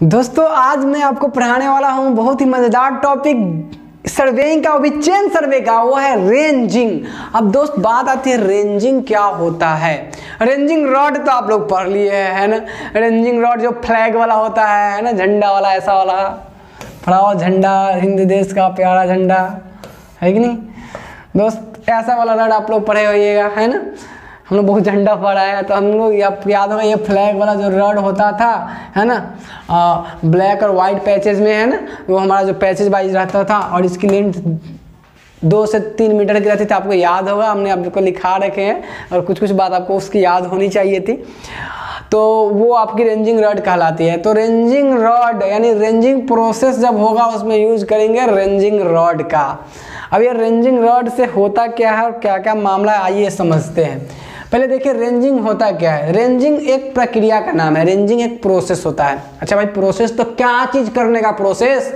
दोस्तों आज मैं आपको पढ़ाने वाला हूं बहुत ही मजेदार टॉपिक सर्वेइंग का, वो भी चेन सर्वे का, वो है रेंजिंग। अब दोस्त बात आती है रेंजिंग क्या होता है। रेंजिंग रॉड तो आप लोग पढ़ लिए है ना। रेंजिंग रॉड जो फ्लैग वाला होता है ना, झंडा वाला, ऐसा वाला फड़ाओ झंडा, हिंद देश का प्यारा झंडा, है कि नहीं दोस्त। ऐसा वाला रॉड आप लोग पढ़े होइएगा, है ना। हम लोग बहुत झंडा पढ़ा है तो हम लोग याद होगा ये फ्लैग वाला जो रॉड होता था, है ना, ब्लैक और वाइट पैचेज में, है ना, वो हमारा जो पैचेज वाइज रहता था और इसकी लेंथ 2 से 3 मीटर की रहती थी। आपको याद होगा, हमने आपको लिखा रखे हैं और कुछ कुछ बात आपको उसकी याद होनी चाहिए थी। तो वो आपकी रेंजिंग रॉड कहलाती है। तो रेंजिंग रॉड यानी रेंजिंग प्रोसेस जब होगा उसमें यूज करेंगे रेंजिंग रॉड का। अब ये रेंजिंग रॉड से होता क्या है और क्या क्या मामला है, आइए समझते हैं। पहले देखिए रेंजिंग होता क्या है। रेंजिंग एक प्रक्रिया का नाम है, रेंजिंग एक प्रोसेस होता है। अच्छा भाई प्रोसेस तो क्या चीज करने का प्रोसेस,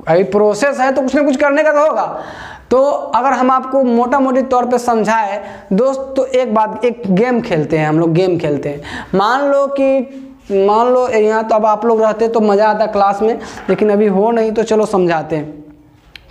अभी प्रोसेस है तो कुछ ना कुछ करने का तो होगा। तो अगर हम आपको मोटा मोटी तौर पे समझाए दोस्त, तो एक गेम खेलते हैं, हम लोग गेम खेलते हैं। मान लो यहाँ तो अब आप लोग रहते तो मजा आता क्लास में, लेकिन अभी हो नहीं तो चलो समझाते हैं,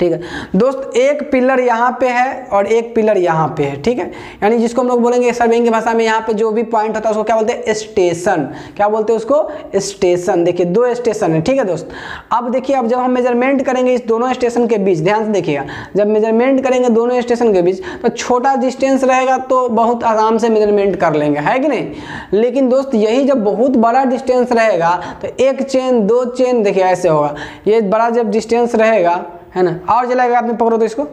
ठीक है दोस्त। एक पिलर यहाँ पे है और एक पिलर यहाँ पे है, ठीक है। यानी जिसको हम लोग बोलेंगे सर्वेइंग की भाषा में, यहाँ पे जो भी पॉइंट होता है उसको क्या बोलते हैं, स्टेशन। क्या बोलते हैं उसको, स्टेशन। देखिए 2 स्टेशन है, ठीक है दोस्त। अब देखिए, अब जब हम मेजरमेंट करेंगे इस दोनों स्टेशन के बीच, ध्यान से देखिएगा, जब मेजरमेंट करेंगे दोनों स्टेशन के बीच तो छोटा डिस्टेंस रहेगा तो बहुत आराम से मेजरमेंट कर लेंगे, है कि नहीं। लेकिन दोस्त यही जब बहुत बड़ा डिस्टेंस रहेगा तो 1 चेन 2 चेन, देखिए ऐसे होगा। ये बड़ा जब डिस्टेंस रहेगा, है ना, और चलाएगा, आदमी पकड़ो तो इसको,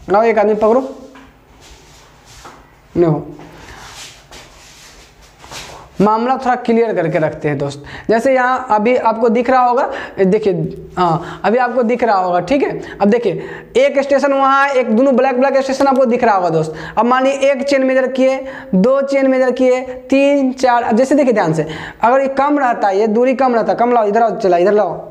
लाओ एक आदमी पकड़ो, नहीं हो। मामला थोड़ा क्लियर करके रखते हैं दोस्त। जैसे यहाँ अभी आपको दिख रहा होगा, देखिए हाँ अभी आपको दिख रहा होगा, ठीक है। अब देखिए एक स्टेशन वहाँ, एक दोनों ब्लैक स्टेशन आपको दिख रहा होगा दोस्त। अब मान लीजिए 1 चेन मेजर किए, 2 चेन मेजर किए, 3 4। अब जैसे देखिए ध्यान से, अगर ये कम रहता है, ये दूरी कम रहता, कम लाओ इधर आओ, चला इधर लाओ।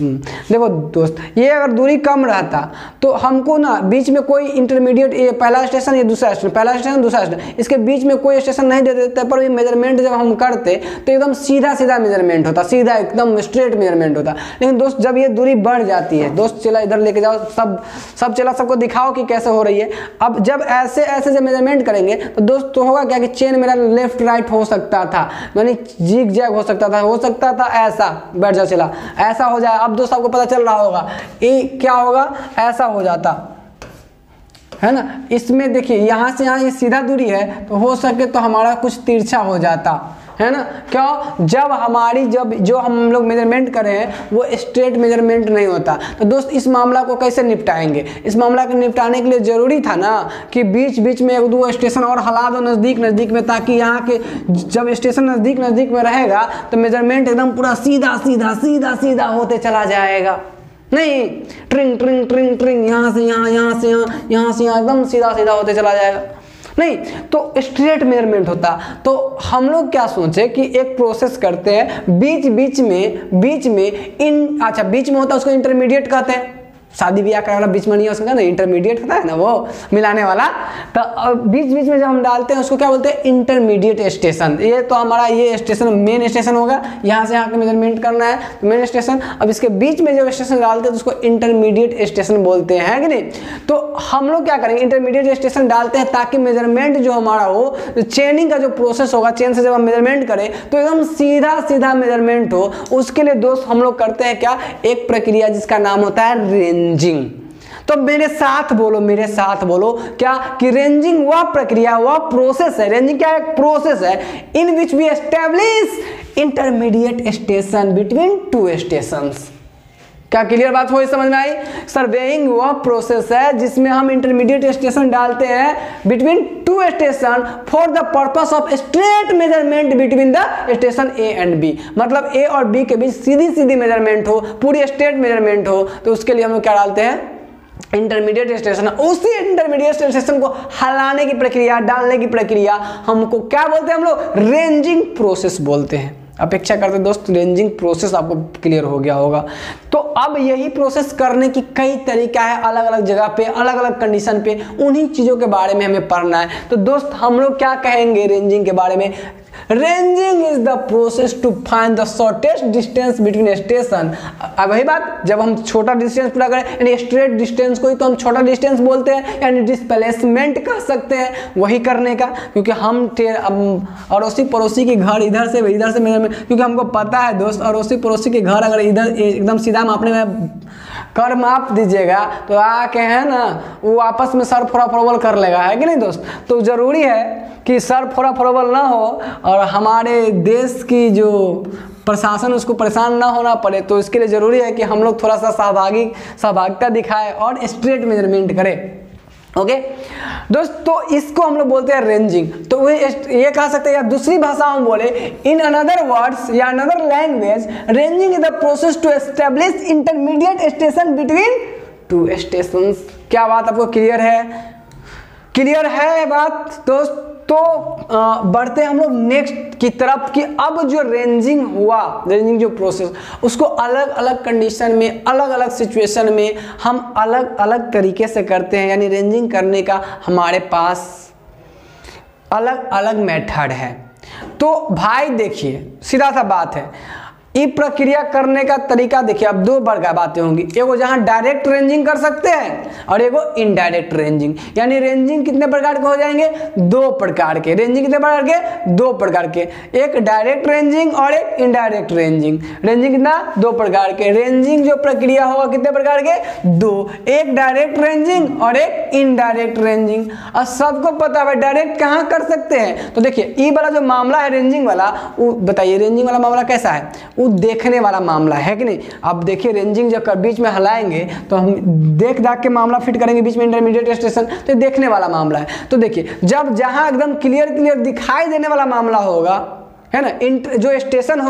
देखो दोस्त, ये अगर दूरी कम रहता तो हमको ना बीच में कोई इंटरमीडिएट, ये पहला स्टेशन ये दूसरा स्टेशन, पहला स्टेशन दूसरा स्टेशन, इसके बीच में कोई स्टेशन नहीं दे देते, पर ये मेजरमेंट जब हम करते तो एकदम सीधा सीधा मेजरमेंट होता, सीधा एकदम स्ट्रेट मेजरमेंट होता। लेकिन दोस्त जब ये दूरी बढ़ जाती है, दोस्त चला इधर लेके जाओ, सब चला, सबको दिखाओ कि कैसे हो रही है। अब जब ऐसे ऐसे जब मेजरमेंट करेंगे तो दोस्त तो होगा क्या कि चेन मेरा लेफ्ट राइट हो सकता था, यानी जिग जैग हो सकता था ऐसा, बैठ जाओ चला, ऐसा हो जाए। अब दोस्त आपको पता चल रहा होगा ये क्या होगा, ऐसा हो जाता है ना। इसमें देखिए यहाँ से यहाँ ये सीधा दूरी है तो हो सके तो हमारा कुछ तिरछा हो जाता है ना। क्यों, जब हमारी जो हम लोग मेजरमेंट कर रहे हैं वो स्ट्रेट मेजरमेंट नहीं होता। तो दोस्त इस मामला को कैसे निपटाएंगे, इस मामला को निपटाने के लिए जरूरी था ना कि बीच बीच में 1-2 स्टेशन और हला दो नज़दीक में, ताकि यहाँ के जब स्टेशन नज़दीक में रहेगा तो मेजरमेंट एकदम पूरा सीधा होते चला जाएगा। नहीं ट्रिंग ट्रिंग ट्रिंग ट्रिंग, यहाँ से यहाँ एकदम सीधा होते चला जाएगा, नहीं तो स्ट्रेट मेजरमेंट होता। तो हम लोग क्या सोचे कि एक प्रोसेस करते हैं बीच में होता है, उसको इंटरमीडिएट कहते हैं। शादी ब्याह का वाला बीच में नहीं हो सकता ना, इंटरमीडिएट होता है ना वो मिलाने वाला। तो बीच में जब हम डालते हैं उसको क्या बोलते हैं, इंटरमीडिएट स्टेशन। ये तो हमारा ये स्टेशन मेन स्टेशन होगा, यहाँ से यहाँ के मेजरमेंट करना है तो मेन स्टेशन। अब इसके बीच में जब स्टेशन डालते हैं तो उसको इंटरमीडिएट स्टेशन बोलते हैं, कि नहीं। तो हम लोग क्या करेंगे, इंटरमीडिएट स्टेशन डालते हैं ताकि मेजरमेंट जो हमारा हो, चेनिंग का जो प्रोसेस होगा, चेन से जब हम मेजरमेंट करें तो एकदम सीधा मेजरमेंट हो। उसके लिए दोस्त हम लोग करते हैं क्या, एक प्रक्रिया जिसका नाम होता है रेंजिंग। तो मेरे साथ बोलो क्या कि रेंजिंग वह प्रक्रिया, वह प्रोसेस है। रेंजिंग क्या है, एक प्रोसेस है in which we establish intermediate station between 2 stations. क्या क्लियर बात हो, समझ में आई। सर्वेइंग वह प्रोसेस है जिसमें हम इंटरमीडिएट स्टेशन डालते हैं between 2 station for the purpose of straight measurement between the station A and B. मतलब ए और बी के बीच सीधी मेजरमेंट हो, पूरी स्ट्रेट मेजरमेंट हो, तो उसके लिए हम लोग क्या डालते हैं, इंटरमीडिएट स्टेशन। उसी इंटरमीडिएट स्टेशन को हलाने की प्रक्रिया, डालने की प्रक्रिया हमको क्या बोलते हैं, हम लोग रेंजिंग प्रोसेस बोलते हैं। अपेक्षा करते दोस्त रेंजिंग प्रोसेस आपको क्लियर हो गया होगा। तो अब यही प्रोसेस करने की कई तरीका है, अलग अलग जगह पे, अलग अलग कंडीशन पे, उन्हीं चीज़ों के बारे में हमें पढ़ना है। तो दोस्त हम लोग क्या कहेंगे रेंजिंग के बारे में, ranging is the process to find the shortest distance between station. अब वही बात, जब हम छोटा डिस्टेंस पूरा करें यानी स्ट्रेट डिस्टेंस को ही तो हम छोटा डिस्टेंस बोलते हैं, यानी डिस्प्लेसमेंट कह सकते हैं वही करने का। क्योंकि हम अड़ोसी पड़ोसी के घर इधर से मेजरमेंट, क्योंकि हमको पता है दोस्त अड़ोसी पड़ोसी के घर अगर इधर एकदम सीधा मापने में कर माप दीजिएगा तो आके है ना वो आपस में सर फोड़ा फोड़बल कर लेगा, है कि नहीं दोस्त। तो जरूरी है कि सर फोड़ा फोड़बल ना हो और हमारे देश की जो प्रशासन उसको परेशान ना होना पड़े, तो इसके लिए जरूरी है कि हम लोग थोड़ा सा सहभागिता दिखाएं और स्ट्रेट मेजरमेंट करें। ओके दोस्त, तो इसको हम लोग बोलते हैं रेंजिंग। तो ये कह सकते हैं या दूसरी भाषा में बोले, इन अनदर वर्ड्स या another language, ranging is the process to establish intermediate station between two stations. क्या बात आपको क्लियर है? क्लियर है बात दोस्त? तो बढ़ते हम लोग नेक्स्ट की तरफ कि अब जो रेंजिंग हुआ, रेंजिंग जो प्रोसेस, उसको अलग अलग कंडीशन में, अलग अलग सिचुएशन में हम अलग अलग तरीके से करते हैं। यानी रेंजिंग करने का हमारे पास अलग अलग मेथड है। तो भाई देखिए सीधा सा बात है, ये प्रक्रिया करने का तरीका देखिए। अब दो प्रकार बातें होंगी, एगो जहां डायरेक्ट रेंजिंग कर सकते हैं और एगो इनडायरेक्ट रेंजिंग। यानी रेंजिंग कितने प्रकार के हो जाएंगे? दो प्रकार के। रेंजिंग कितने प्रकार के? दो प्रकार के, एक डायरेक्ट रेंजिंग और एक इनडायरेक्ट रेंजिंग। रेंजिंग कितना? दो प्रकार के। रेंजिंग जो प्रक्रिया होगा कितने प्रकार के? दो, एक डायरेक्ट रेंजिंग और एक इनडायरेक्ट रेंजिंग। और सबको पता है डायरेक्ट कहाँ कर सकते हैं। तो देखिए ये वाला जो मामला है रेंजिंग वाला, वो बताइए रेंजिंग वाला मामला कैसा है? वो देखने वाला मामला है कि नहीं। अब देखिए रेंजिंग जब बीच में हिलाएंगे तो हम देख के मामला फिट करेंगे बीच में इंटरमीडिएट स्टेशन, तो देखने वाला मामला है। तो देखिए जब जहां एकदम क्लियर दिखाई देने वाला मामला होगा, है ना, जो स्टेशन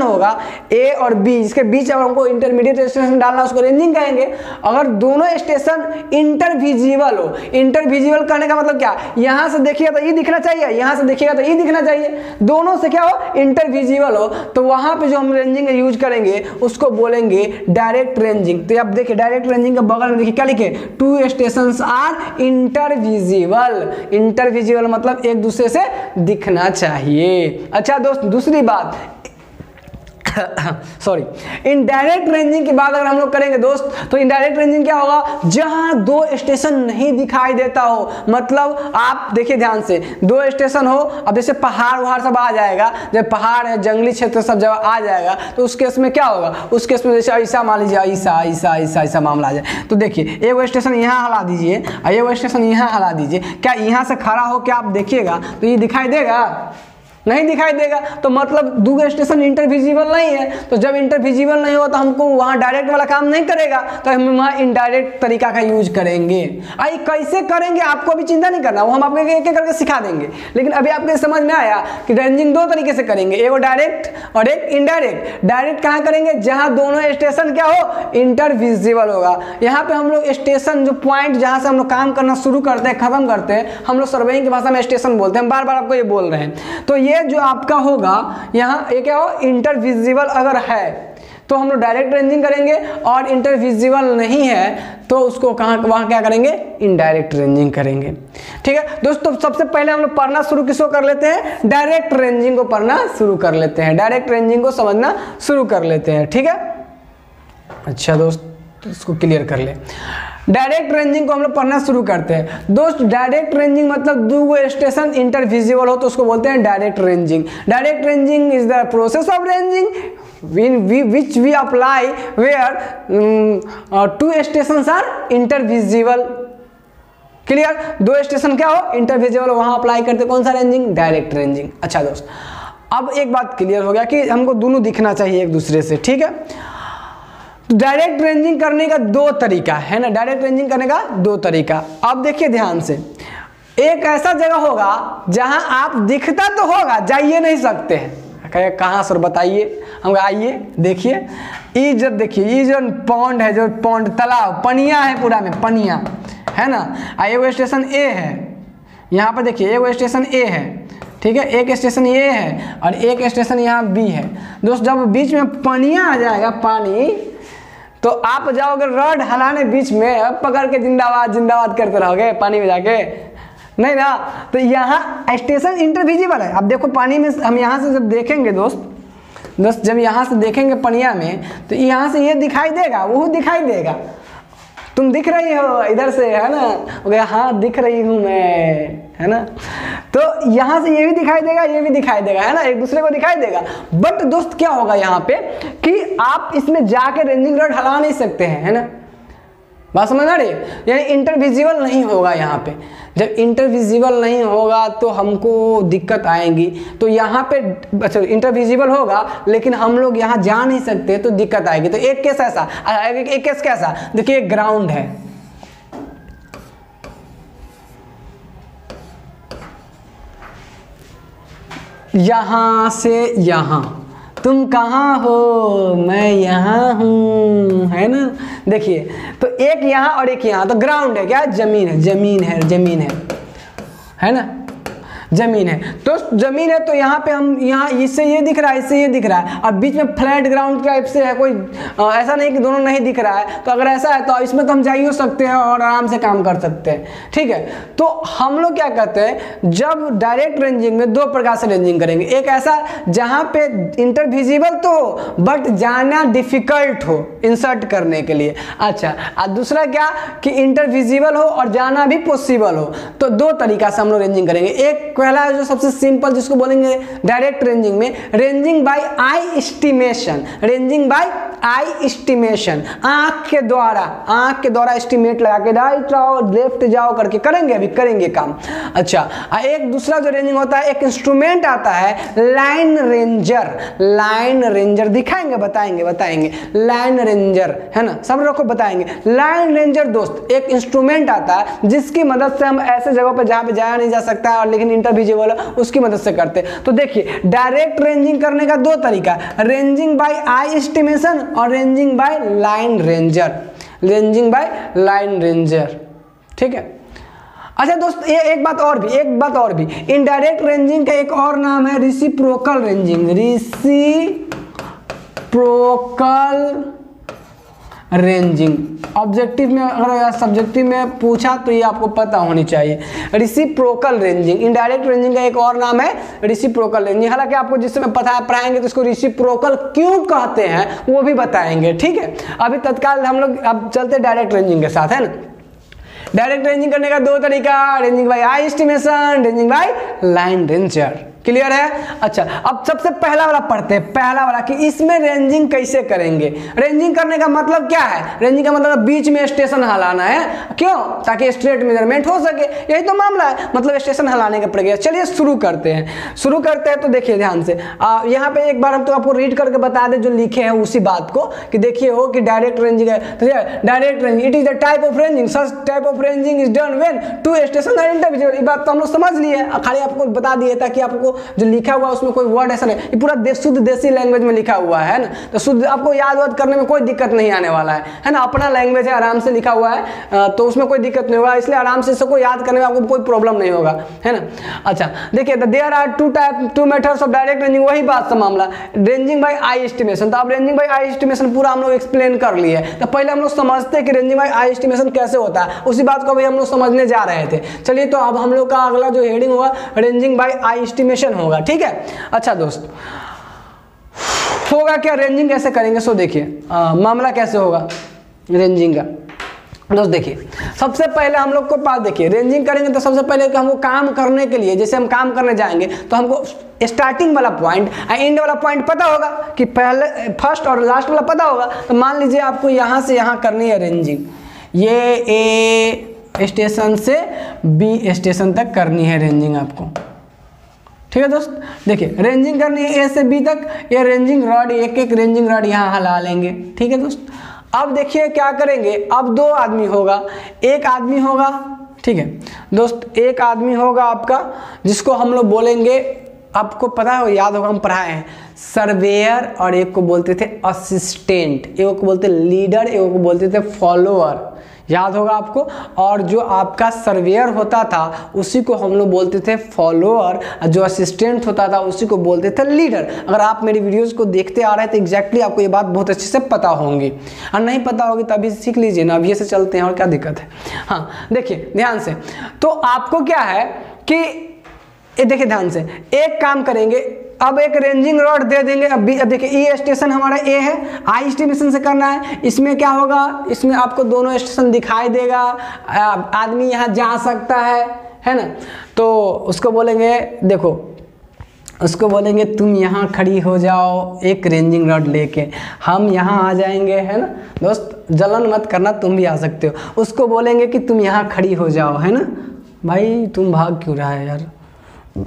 होगा ए और बी, इसके बीच अगर हमको इंटरमीडिएट स्टेशन डालना उसको रेंजिंग कहेंगे। अगर दोनों स्टेशन इंटरविजिबल हो, इंटरविजिबल करने का मतलब क्या? यहां से देखिएगा तो ये दिखना चाहिए, यहां से देखिएगा तो ये दिखना चाहिए, दोनों से क्या हो? इंटरविजिबल हो। तो वहां पे जो हम रेंजिंग यूज करेंगे उसको बोलेंगे डायरेक्ट रेंजिंग। तो अब देखिए डायरेक्ट रेंजिंग के बगल में देखिए क्या लिखे? Two stations are intervisible. Intervisible मतलब एक दूसरे से दिखना चाहिए। अच्छा दोस्त, दूसरी बात सॉरी, इनडायरेक्ट रेंजिंग की बात अगर हम लोग करेंगे दोस्त, तो इनडायरेक्ट रेंजिंग क्या होगा? जहां दो स्टेशन नहीं दिखाई देता हो। मतलब आप देखिए ध्यान से, दो स्टेशन हो, अब जैसे पहाड़ वहाड़ सब आ जाएगा, जब पहाड़ है जंगली क्षेत्र सब जब आ जाएगा तो उस केस में क्या होगा? उस केस में जैसे ऐसा मान लीजिए ऐसा मामला आ जाए, तो देखिए एगो स्टेशन यहाँ हला दीजिए और एगो स्टेशन यहाँ हला दीजिए। क्या यहाँ से खड़ा हो क्या आप देखिएगा तो ये दिखाई देगा? नहीं दिखाई देगा। तो मतलब दो स्टेशन इंटरविजिबल नहीं है। तो जब इंटरविजिबल नहीं हो तो हमको वहां डायरेक्ट वाला काम नहीं करेगा, तो हम वहां इनडायरेक्ट तरीका का यूज करेंगे। आई कैसे करेंगे आपको अभी चिंता नहीं करना, वो हम आपको एक एक करके सिखा देंगे। लेकिन अभी आपके समझ में आया कि रेंजिंग दो तरीके से करेंगे, एगो डायरेक्ट और एक इनडायरेक्ट। डायरेक्ट कहाँ करेंगे? जहां दोनों स्टेशन क्या हो? इंटरविजिबल होगा। यहाँ पे हम लोग स्टेशन जो पॉइंट जहां से हम लोग काम करना शुरू करते हैं खत्म करते हैं, हम लोग सर्वेइंग की भाषा में स्टेशन बोलते हैं। हम बार बार आपको ये बोल रहे हैं। तो ये जो आपका होगा यहाँ ये क्या हो? इंटरविजिबल अगर है तो हम लोग डायरेक्ट रेंजिंग करेंगे, और इंटरविजिबल नहीं है तो उसको वहां क्या करेंगे? इनडायरेक्ट रेंजिंग करेंगे। ठीक है दोस्तों, सबसे पहले हम लोग पढ़ना शुरू किसको कर लेते हैं? डायरेक्ट रेंजिंग को पढ़ना शुरू कर लेते हैं, डायरेक्ट रेंजिंग को समझना शुरू कर लेते हैं। ठीक है, अच्छा दोस्त इसको क्लियर कर ले। डायरेक्ट रेंजिंग को हम लोग पढ़ना शुरू करते हैं दोस्त। डायरेक्ट रेंजिंग मतलब दो स्टेशन इंटरविजिबल हो तो उसको बोलते हैं direct ranging. Direct ranging is the process of ranging which we apply where two stations are intervisible. Clear? दो स्टेशन क्या हो? इंटरविजिबल, वहां अप्लाई करते कौन सा रेंजिंग? Direct ranging. अच्छा दोस्त, अब एक बात क्लियर हो गया कि हमको दोनों दिखना चाहिए एक दूसरे से। ठीक है, डायरेक्ट रेंजिंग करने का दो तरीका है ना, डायरेक्ट रेंजिंग करने का दो तरीका। अब देखिए ध्यान से, एक ऐसा जगह होगा जहां आप दिखता तो होगा, जाइए नहीं सकते हैं। कहाँ सर बताइए? हम आइए देखिए, ये जब देखिए ये जो पॉन्ड है, जो पॉन्ड तालाब पनिया है, पूरा में पनिया है ना। एगो स्टेशन ए है, यहाँ पर देखिए एगो स्टेशन ए है, ठीक है, एक स्टेशन ये है और एक स्टेशन यहाँ बी है। दोस्त जब बीच में पनिया आ जाएगा, पानी, तो आप जाओगे रड हलाने बीच में, अब पकड़ के जिंदाबाद जिंदाबाद करते रहोगे पानी में जाके। नहीं ना। तो यहाँ स्टेशन इंटरविजिबल है। अब देखो पानी में हम यहाँ से जब देखेंगे दोस्त जब यहाँ से देखेंगे पनिया में, तो यहाँ से ये दिखाई देगा, वो दिखाई देगा। तुम दिख रही हो इधर से, है ना, हो गया हाँ दिख रही हूँ मैं, है ना। तो यहाँ से ये भी दिखाई देगा, ये भी दिखाई देगा, है ना, एक दूसरे को दिखाई देगा। बट दोस्त क्या होगा यहाँ पे कि आप इसमें जाके रेंजिंग रॉड हला नहीं सकते हैं, है ना, बात समझ आ रही है। यानी इंटरविजिबल नहीं होगा यहाँ पे। जब इंटरविजिबल नहीं होगा तो हमको दिक्कत आएगी। तो यहाँ पे अच्छा इंटरविजिबल होगा लेकिन हम लोग यहाँ जा नहीं सकते तो दिक्कत आएगी। तो एक केस ऐसा, एक केस कैसा, देखिए ग्राउंड है, यहाँ से यहाँ, तुम कहाँ हो, मैं यहाँ हूँ, है ना। देखिए तो एक यहाँ और एक यहाँ, तो ग्राउंड है क्या, जमीन है, जमीन है, जमीन है ना, जमीन है। तो जमीन है तो यहाँ पे हम यहाँ इससे ये दिख रहा है, इससे ये दिख रहा है, और बीच में फ्लैट ग्राउंड टाइप से है, कोई ऐसा नहीं कि दोनों नहीं दिख रहा है। तो अगर ऐसा है तो इसमें तो हम जा ही सकते हैं और आराम से काम कर सकते हैं, ठीक है। तो हम लोग क्या कहते हैं, जब डायरेक्ट रेंजिंग में दो प्रकार से रेंजिंग करेंगे। एक ऐसा जहाँ पे इंटरविजिबल तो हो बट जाना डिफिकल्ट हो इंसर्ट करने के लिए, अच्छा। और दूसरा क्या कि इंटरविजिबल हो और जाना भी पॉसिबल हो। तो दो तरीका से हम लोग रेंजिंग करेंगे। एक पहला है जो सबसे सिंपल, जिसको बोलेंगे डायरेक्ट रेंजिंग में, ranging by eye estimation. Ranging by eye estimation, आंख के द्वारा एस्टिमेट लगा के राइट जाओ लेफ्ट जाओ करके करेंगे, अभी करेंगे काम, अच्छा। एक दूसरा जो रेंजिंग होता है, एक इंस्ट्रूमेंट आता है लाइन रेंजर। लाइन रेंजर दिखाएंगे, बताएंगे लाइन रेंजर, है ना, सब लोग को बताएंगे। लाइन रेंजर दोस्त एक इंस्ट्रूमेंट आता है जिसकी मदद से हम ऐसे जगहों पर जहाँ पे जाया नहीं जा सकता है और लेकिन इंटरविजिबल उसकी मदद से करते हैं। तो देखिए डायरेक्ट रेंजिंग करने का दो तरीका, रेंजिंग बाय आई एस्टिमेशन और ranging by line ranger. Ranging by line ranger, ठीक है। अच्छा दोस्त ये एक बात और भी, इनडायरेक्ट रेंजिंग का एक और नाम है reciprocal ranging. Reciprocal ranging objective में, अगर सब्जेक्टिव में पूछा तो ये आपको पता होनी चाहिए। रेसिप्रोकल रेंजिंग इनडायरेक्ट रेंजिंग का एक और नाम है रेसिप्रोकल रेंजिंग। हालांकि आपको जिस समय पढ़ाएंगे तो इसको रेसिप्रोकल क्यों कहते हैं वो भी बताएंगे, ठीक है। अभी तत्काल हम लोग अब चलते डायरेक्ट रेंजिंग के साथ, है ना। डायरेक्ट रेंजिंग करने का दो तरीका, ranging by eye estimation, ranging by line ranger. Clear है। अच्छा अब सबसे पहला वाला पढ़ते हैं, पहला वाला कि इसमें रेंजिंग कैसे करेंगे। रेंजिंग करने का मतलब क्या है, रेंजिंग का मतलब बीच में स्टेशन हिलाना है, क्यों, ताकि स्ट्रेट मेजरमेंट हो सके, यही तो मामला है, मतलब स्टेशन हिलाने का प्रक्रिया। चलिए शुरू करते हैं। तो देखिए ध्यान से यहाँ पे एक बार हम तो आपको रीड करके बता दें जो लिखे हैं उसी बात को, कि देखिए हो कि डायरेक्ट रेंजिंग है। तो direct ranging it is the type of ranging, such type of ranging is done when two station are intervisible. ये बात तो हम लोग समझ लिए, खाली आपको बता दिए ताकि आपको जो लिखा हुआ उसमें कोई वर्ड ऐसा नहीं, ये पूरा शुद्ध देसी लैंग्वेज में लिखा हुआ है ना, तो शुद्ध आपको याद करने में कोई दिक्कत नहीं आने वाला है ना। अपना लैंग्वेज है, आराम से लिखा हुआ है, तो उसमें कोई दिक्कत नहीं होगा, इसलिए आराम से इसको याद करने में आपको कोई प्रॉब्लम नहीं होगा, है ना। अच्छा देखिए there are two methods of direct ranging, वही बात सा मामला, रेंजिंग बाय आई एस्टिमेशन। तो अब रेंजिंग बाय आई एस्टिमेशन पूरा हम लोग एक्सप्लेन कर लिए। तो पहले हम लोग समझते कि रेंजिंग बाय आई एस्टिमेशन कैसे होता है, उसी बात को भी हम लोग समझने जा रहे थे। चलिए तो अब हम लोग का अगला जो हेडिंग होगा रेंजिंग बाय आई एस्टिमेशन होगा, ठीक है। अच्छा दोस्त होगा क्या, रेंजिंग कैसे करेंगे, सो देखिए मामला कैसे होगा रेंजिंग का। दोस्त देखिए सबसे पहले हम लोग को पास देखिए रेंजिंग करेंगे तो सबसे पहले हमको काम करने के लिए, जैसे हम काम करने जाएंगे तो हमको स्टार्टिंग वाला पॉइंट एंड वाला पॉइंट पता होगा, कि पहले फर्स्ट और लास्ट वाला पता होगा। तो मान लीजिए आपको यहाँ से यहाँ करनी है रेंजिंग, ये ए स्टेशन से बी स्टेशन तक करनी है रेंजिंग आपको, ठीक है दोस्त। देखिए रेंजिंग करनी है ए से बी तक, ये रेंजिंग रॉड एक एक रेंजिंग रॉड यहाँ हिला लेंगे, ठीक है दोस्त। अब देखिए क्या करेंगे, अब दो आदमी होगा, एक आदमी होगा, ठीक है दोस्त, एक आदमी होगा आपका जिसको हम लोग बोलेंगे, आपको पता है याद होगा हम पढ़ाए हैं, सर्वेयर, और एक को बोलते थे असिस्टेंट, एक को बोलते लीडर, एक को बोलते थे फॉलोअर। याद होगा आपको। और जो आपका सर्वेयर होता था उसी को हम लोग बोलते थे फॉलोअर, जो असिस्टेंट होता था उसी को बोलते थे लीडर। अगर आप मेरी वीडियोस को देखते आ रहे हैं तो एग्जैक्टली आपको ये बात बहुत अच्छे से पता होंगी, और नहीं पता होगी तभी सीख लीजिए ना, अब ये से चलते हैं और क्या दिक्कत है। हाँ देखिए ध्यान से, तो आपको क्या है कि ये देखिए ध्यान से, एक काम करेंगे, अब एक रेंजिंग रॉड दे देंगे। अब देखिए ये स्टेशन हमारा ए है, आई स्टेशन से करना है। इसमें क्या होगा, इसमें आपको दोनों स्टेशन दिखाई देगा, आदमी यहाँ जा सकता है ना। तो उसको बोलेंगे, देखो उसको बोलेंगे तुम यहाँ खड़ी हो जाओ एक रेंजिंग रॉड लेके, हम यहाँ आ जाएंगे, है ना दोस्त, जलन मत करना, तुम भी आ सकते हो। उसको बोलेंगे कि तुम यहाँ खड़ी हो जाओ, है ना। भाई तुम भाग क्यों रहा है यार,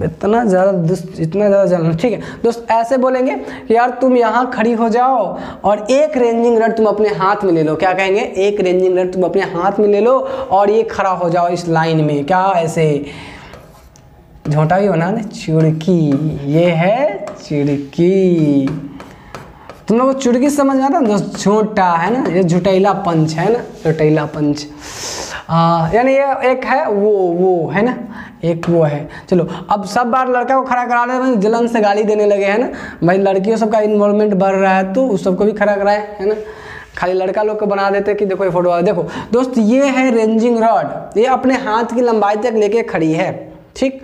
इतना ज़्यादा जलन, ठीक है दोस्त। ऐसे बोलेंगे कि यार तुम यहाँ खड़ी हो जाओ और एक रेंजिंग रॉड तुम अपने हाथ में ले लो। क्या कहेंगे, एक रेंजिंग रॉड तुम अपने हाथ में ले लो और ये खड़ा हो जाओ इस लाइन में। क्या ऐसे झोंटा भी बना दे, चुड़की, ये है चुड़की। तुम लोग को चुड़की समझ में आता है दोस्त, झोंटा है ना, ये झुटैला पंच है ना, झुटैला पंच। यानी ये एक है वो है ना, एक वो है। चलो अब सब बार लड़का को खड़ा करा रहे हैं, जलन से गाली देने लगे, है ना भाई। लड़कियों सबका इन्वॉल्वमेंट बढ़ रहा है तो उस सबको भी खड़ा कराए, है ना। खाली लड़का लोग को बना देते कि देखो ये फोटो वाला। देखो दोस्त ये है रेंजिंग रॉड, ये अपने हाथ की लंबाई तक लेके खड़ी है, ठीक।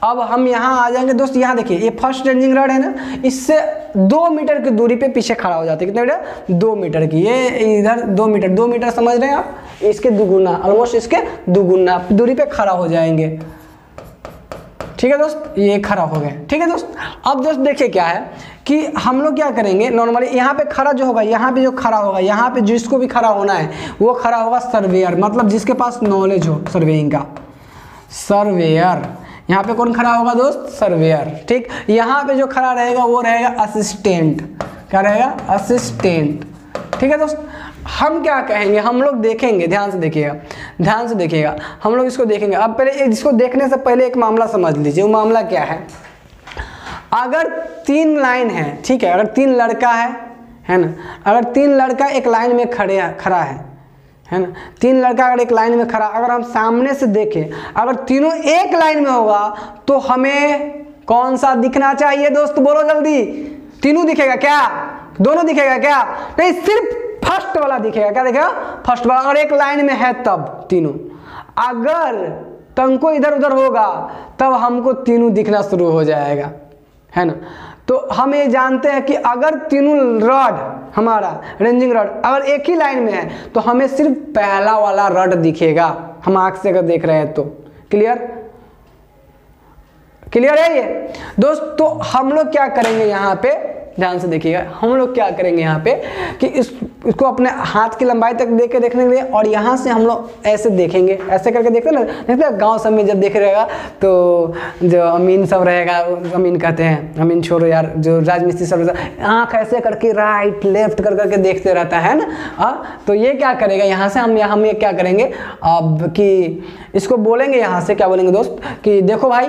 अब हम यहाँ आ जाएंगे दोस्त, यहाँ देखिए ये फर्स्ट रेंजिंग रॉड है ना, इससे 2 मीटर की दूरी पे पीछे खड़ा हो जाते हैं। कितने मीटर, 2 मीटर की। ये इधर 2 मीटर समझ रहे हैं आप, इसके दुगुना, ऑलमोस्ट इसके दुगुना दूरी पे खड़ा हो जाएंगे, ठीक है दोस्त। ये खड़ा हो गए, ठीक है दोस्त। अब दोस्त देखिए क्या है कि हम लोग क्या करेंगे, नॉर्मली यहाँ पे खड़ा जो होगा, यहाँ पे जो खड़ा होगा, यहाँ पे जिसको भी खड़ा होना है वो खड़ा होगा सर्वेयर, मतलब जिसके पास नॉलेज हो सर्वेइंग का, सर्वेयर। यहाँ पे कौन खड़ा होगा दोस्त, सर्वेयर, ठीक। यहाँ पे जो खड़ा रहेगा वो रहेगा असिस्टेंट। क्या रहेगा, असिस्टेंट, ठीक है दोस्त। हम क्या कहेंगे, हम लोग देखेंगे, ध्यान से देखिएगा, हम लोग इसको देखेंगे। अब पहले इसको देखने से पहले एक मामला समझ लीजिए। वो मामला क्या है, अगर 3 लाइन है, ठीक है, अगर 3 लड़का है ना, अगर 3 लड़का एक लाइन में खड़ा है ना, 3 लड़का अगर एक लाइन में खड़ा, अगर हम सामने से देखें, अगर तीनों एक लाइन में होगा तो हमें कौन सा दिखना चाहिए दोस्त, बोलो जल्दी। तीनों दिखेगा क्या, दोनों दिखेगा क्या, नहीं सिर्फ फर्स्ट वाला दिखेगा। क्या दिखेगा, फर्स्ट वाला। अगर एक लाइन में है तब तीनों, अगर तंको इधर उधर होगा तब हमको तीनों दिखना शुरू हो जाएगा, है ना। तो हम ये जानते हैं कि अगर तीनों रॉड हमारा रेंजिंग रॉड अगर एक ही लाइन में है तो हमें सिर्फ पहला वाला रॉड दिखेगा, हम आंख से अगर देख रहे हैं तो। क्लियर है ये दोस्त। तो हम लोग क्या करेंगे यहाँ पे, ध्यान से देखिएगा, हम लोग क्या करेंगे यहाँ पे कि इसको अपने हाथ की लंबाई तक देख के देखने के लिए, और यहाँ से हम लोग ऐसे देखेंगे, ऐसे करके देखते ना, देखते गांव सब में जब देख रहेगा तो जो अमीन सब रहेगा, अमीन कहते हैं, अमीन छोड़ो यार, जो राजमिस्त्री सब आँख ऐसे करके राइट लेफ्ट कर करके देखते रहता है ना। तो ये क्या करेगा, यहाँ से हम ये क्या करेंगे अब कि इसको बोलेंगे, यहाँ से क्या बोलेंगे दोस्त कि देखो भाई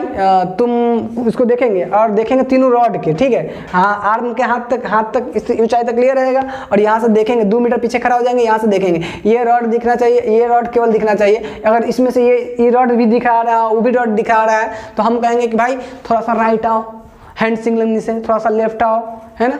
तुम इसको देखेंगे और देखेंगे तीनों रॉड के, ठीक है। हाँ, आर्म के हाथ तक इस ऊंचाई तक क्लियर रहेगा, और यहाँ से देखेंगे 2 मीटर पीछे खड़ा हो जाएंगे, यहाँ से देखेंगे ये रॉड दिखना चाहिए, ये रॉड केवल दिखना चाहिए। अगर इसमें से ये रॉड भी दिखा रहा है, वो भी रॉड दिखा रहा है, तो हम कहेंगे कि भाई थोड़ा सा राइट आओ, हैंड सिग्नल से थोड़ा सा लेफ्ट आओ, है ना।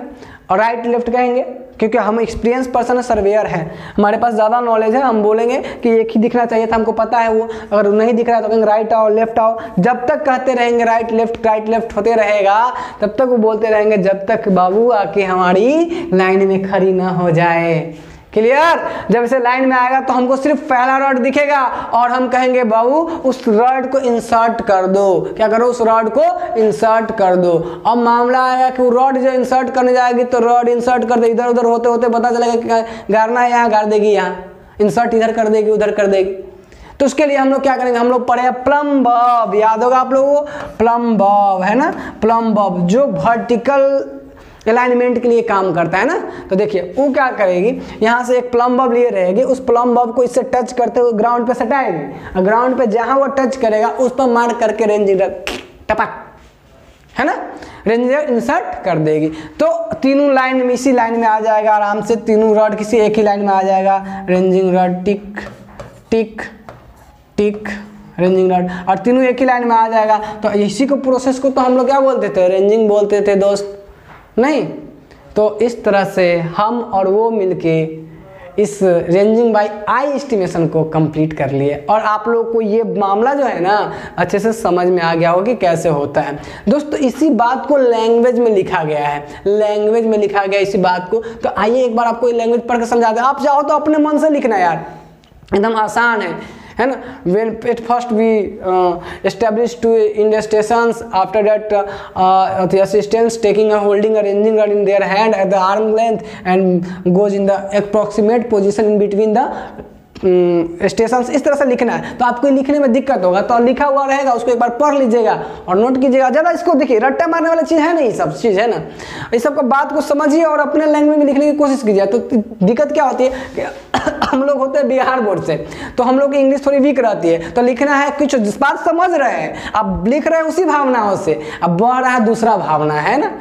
और राइट लेफ्ट कहेंगे क्योंकि हम एक्सपीरियंस पर्सन है, सर्वेयर है, हमारे पास ज़्यादा नॉलेज है। हम बोलेंगे कि एक ही दिखना चाहिए था, हमको पता है वो, अगर नहीं दिख रहा है तो कहेंगे राइट आओ, लेफ्ट आओ। जब तक कहते रहेंगे राइट लेफ्ट होते रहेगा, तब तक वो बोलते रहेंगे जब तक बाबू आके हमारी लाइन में खड़ी ना हो जाए। क्लियर। जब से लाइन में आएगा तो हमको सिर्फ पहला रॉड दिखेगा और हम कहेंगे बाबू उस रॉड को इंसर्ट कर दो। क्या करो, उस रॉड को इंसर्ट कर दो। अब मामला आएगा कि वो रॉड जो इंसर्ट करने जाएगी तो रॉड इंसर्ट कर दे, इधर उधर होते होते पता चलेगा कि गाड़ना है यहाँ गाड़ देगी, यहाँ इंसर्ट इधर कर देगी उधर कर देगी। तो उसके लिए हम लोग क्या करेंगे, हम लोग पढ़े प्लम बॉब, याद होगा आप लोगों को, प्लम बॉब है ना, प्लम बॉब जो वर्टिकल अलाइनमेंट के लिए काम करता है ना। तो देखिए वो क्या करेगी, यहाँ से एक प्लम बॉब लिए रहेगी, उस प्लम बॉब को इससे टच करते हुए ग्राउंड पे सटाएगी, और ग्राउंड पे जहाँ वो टच करेगा उस पर मार करके रेंजिंग टपक, है ना, रेंजर इंसर्ट कर देगी। तो तीनों लाइन में इसी लाइन में आ जाएगा आराम से, तीनों रॉड किसी एक ही लाइन में आ जाएगा। रेंजिंग रॉड टिक टिक टिक रेंजिंग रॉड, और तीनों एक ही लाइन में आ जाएगा। तो इसी को प्रोसेस को तो हम लोग क्या बोलते थे, रेंजिंग बोलते थे दोस्त, नहीं? तो इस तरह से हम और वो मिलके इस रेंजिंग बाय आई एस्टिमेशन को कंप्लीट कर लिए, और आप लोग को ये मामला जो है ना अच्छे से समझ में आ गया हो कि कैसे होता है। दोस्तों इसी बात को लैंग्वेज में लिखा गया है, लैंग्वेज में लिखा गया इसी बात को। तो आइए एक बार आपको लैंग्वेज पढ़ के समझा दें। आप चाहो तो अपने मन से लिखना यार, एकदम आसान है ना। when at first we established two in the stations, after that the assistants taking a holding a ranging rod in their hand at the arm length and goes in the approximate position in between the station. इस तरह से लिखना है। तो आपको लिखने में दिक्कत होगा तो लिखा हुआ रहेगा, उसको एक बार पढ़ लीजिएगा और नोट कीजिएगा। ज़्यादा इसको देखिए रट्टा मारने वाला चीज़ है नहीं, सब चीज़ है ना, इस सब का बात को समझिए और अपने लैंग्वेज में लिखने की कोशिश कीजिए। तो दिक्कत क्या होती है कि हम लोग होते हैं बिहार बोर्ड से, तो हम लोग की इंग्लिश थोड़ी वीक रहती है। तो लिखना है कुछ जिस बात समझ रहे हैं, अब लिख रहे हैं उसी भावनाओं से, अब बह रहा है दूसरा भावना, है ना,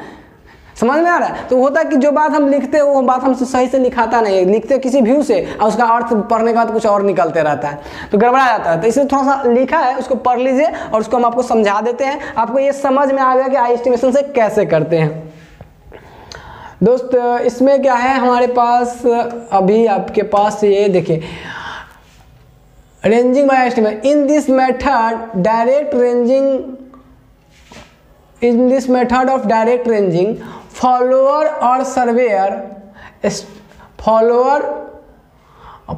समझ में आ रहा है। तो होता है कि जो बात हम लिखते हैं वो बात हमसे सही से लिखाता नहीं है, लिखते किसी व्यू से और उसका अर्थ पढ़ने के बाद कुछ और निकलते रहता है, तो गड़बड़ा जाता है। तो इसलिए थोड़ा सा लिखा है उसको पढ़ लीजिए और उसको हम आपको समझा देते हैं। आपको ये समझ में आ गया कि आई एस्टिमेशन से कैसे करते हैं। दोस्त इसमें क्या है हमारे पास, अभी आपके पास ये देखिए ranging by estimate. In this method direct ranging, in this method of direct ranging, follower or surveyor,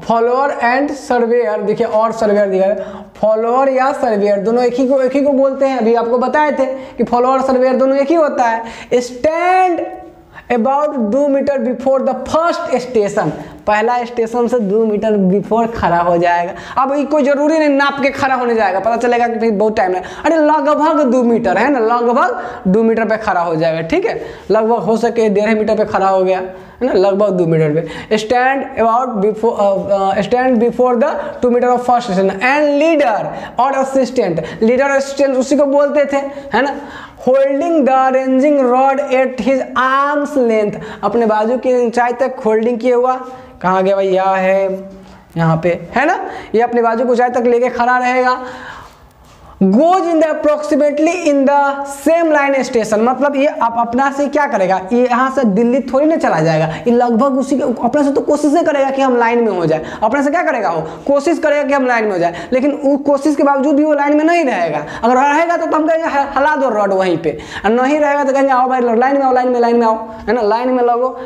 follower and surveyor, देखिए और सर्वेयर दिया है, फॉलोअर या सर्वेयर दोनों एक ही को बोलते हैं। अभी आपको बताए थे कि फॉलोअर और सर्वेयर दोनों एक ही होता है। Stand about 2 metre before the first station, पहला स्टेशन से 2 मीटर बिफोर खड़ा हो जाएगा। अब कोई जरूरी नहीं नाप के खड़ा होने जाएगा, पता चलेगा कि बहुत टाइम है, अरे लगभग 2 मीटर है ना, लगभग 2 मीटर पे खड़ा हो जाएगा, ठीक है। लगभग हो सके 1.5 मीटर पे खड़ा हो गया है ना, लगभग 2 मीटर पे। Stand about before, stand before the 2 metre of first station. And leader और असिस्टेंट, लीडर और असिस्टेंट उसी को बोलते थे, है ना। Holding the ranging rod at his arms length, अपने बाजू की ऊंचाई तक होल्डिंग किए हुआ, कहाँ गया भाई, यह है यहाँ पे, है ना, ये अपने बाजू की ऊंचाई तक लेके खड़ा रहेगा। Goes in the approximately in the same line station, मतलब ये आप अपना से क्या करेगा, ये यहाँ से दिल्ली थोड़ी ना चला जाएगा, ये लगभग उसी के अपने से तो कोशिश करेगा कि हम लाइन में हो जाए, अपने से क्या करेगा वो कोशिश करेगा कि हम लाइन में हो जाए, लेकिन वो कोशिश के बावजूद भी वो लाइन में नहीं रहेगा। अगर रहेगा तो हम कहेंगे हला दो रॉड वहीं पे, और नहीं रहेगा तो कहेंगे आओ भाई लाइन में आओ, लाइन में आओ, है ना, लाइन में लगो,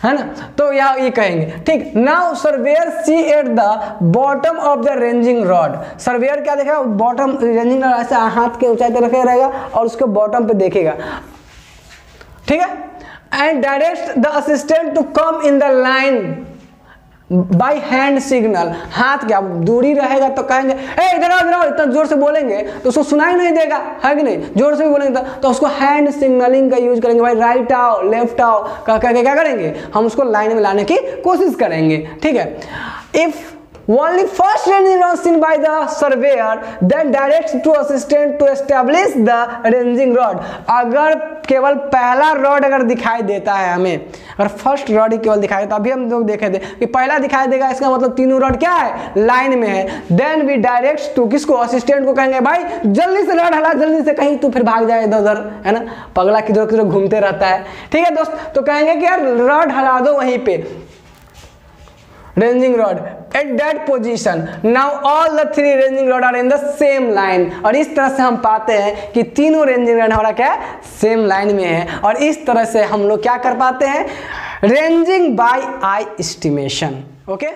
है ना। तो यहाँ ये कहेंगे, ठीक। Now surveyor see at the bottom of the ranging rod, surveyor क्या देखेगा, बॉटम रेंजिंग रॉड ऐसे हाथ के ऊंचाई पे रखे रहेगा और उसके बॉटम पे देखेगा, ठीक है। And direct the assistant to come in the line by hand signal, हाथ क्या दूरी रहेगा तो कहेंगे ए इधर आओ, इतना जोर से बोलेंगे तो उसको सुनाई नहीं देगा, है कि नहीं, जोर से भी बोलेंगे तो उसको हैंड सिग्नलिंग का यूज करेंगे, भाई राइट आओ लेफ्ट आओ करके क्या करेंगे, हम उसको लाइन में लाने की कोशिश करेंगे, ठीक है। If only first ranging rod seen by the surveyor then directs to assistant to establish the ranging rod, अगर केवल पहला रॉड अगर दिखाई देता है हमें, अगर फर्स्ट रॉड ही केवल दिखाई देता, अभी हम लोग देखे थे कि पहला दिखाई देगा, इसका मतलब तीनों रॉड क्या है, लाइन में है। देन वी डायरेक्ट टू, किसको, असिस्टेंट को कहेंगे भाई जल्दी से रॉड हला, जल्दी से, कहीं तू फिर भाग जाए इधर उधर, है ना, पगला किधर किधर घूमते रहता है, ठीक है दोस्त। तो कहेंगे कि यार रॉड हला दो वहीं पे, ranging rod at that position, now all the 3 ranging rod are in the same line, और इस तरह से हम पाते हैं कि तीनों ranging rod हमारा क्या है, सेम लाइन में है, और इस तरह से हम लोग क्या कर पाते हैं, ranging by eye estimation, okay.